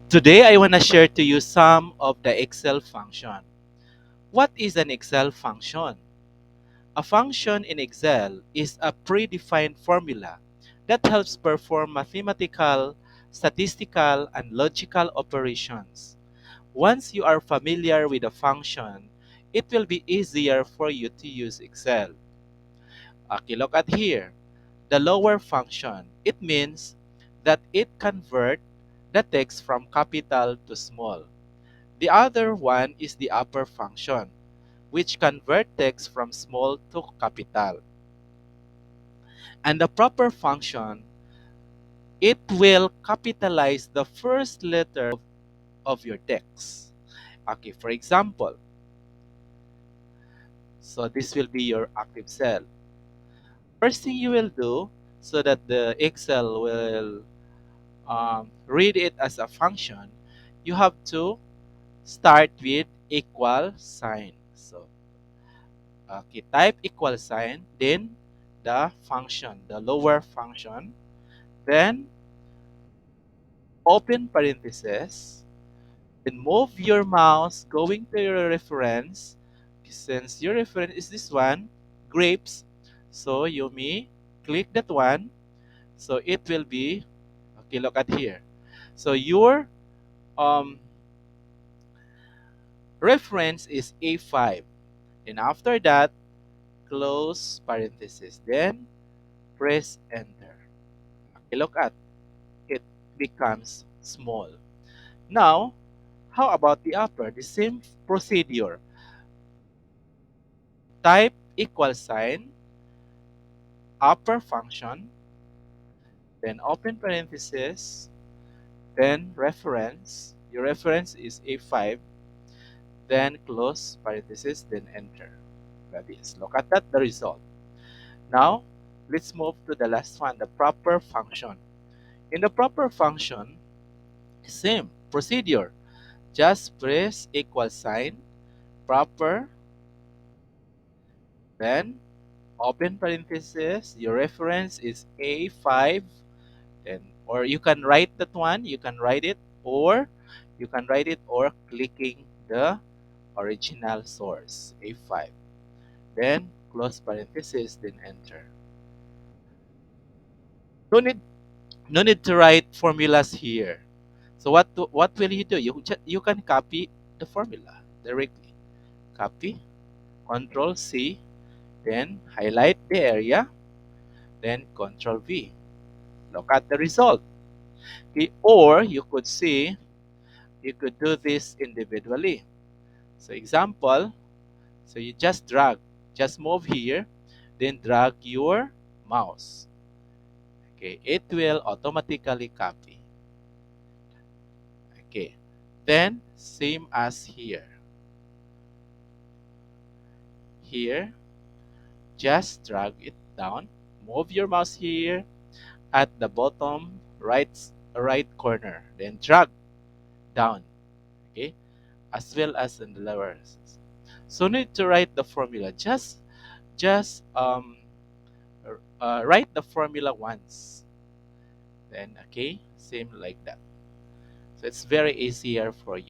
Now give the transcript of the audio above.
Today, I want to share to you some of the Excel function. What is an Excel function? A function in Excel is a predefined formula that helps perform mathematical, statistical, and logical operations. Once you are familiar with a function, it will be easier for you to use Excel. Okay, look at here. The lower function. It means that it converts the text from capital to small. The other one is the upper function, which convert text from small to capital. And the proper function, it will capitalize the first letter of your text. Okay, for example, so this will be your active cell. First thing you will do so that the Excel will read it as a function, you have to start with equal sign. So, okay, type equal sign, then the function, the lower function, then open parenthesis, then move your mouse going to your reference. Since your reference is this one, grapes, so you may click that one. So it will be, okay, look at here. So your um, reference is A5. And after that, close parenthesis. Then press enter. Okay, look at it becomes small. Now, how about the upper? The same procedure. Type equal sign, upper function, then open parenthesis, then reference. Your reference is A5, then close parenthesis, then enter. That is. Look at that, the result. Now, let's move to the last one, the proper function. In the proper function, same procedure. Just press equal sign, proper, then open parenthesis. Your reference is A5, then or you can write that one, you can write it, or you can write it or clicking the original source, A5. Then close parenthesis, then enter. No need, no need to write formulas here. So what will you do? You can copy the formula directly. Copy, Control C, then highlight the area, then Control V. Look at the result. Okay, or you could see, you could do this individually. So example, so you just move here, then drag your mouse. Okay, it will automatically copy. Okay, then same as here. Here, just drag it down. Move your mouse here at the bottom right corner. Then drag down. Okay, as well as in the lower. So need to write the formula. Just write the formula once. Then okay, same like that. So it's very easier for you.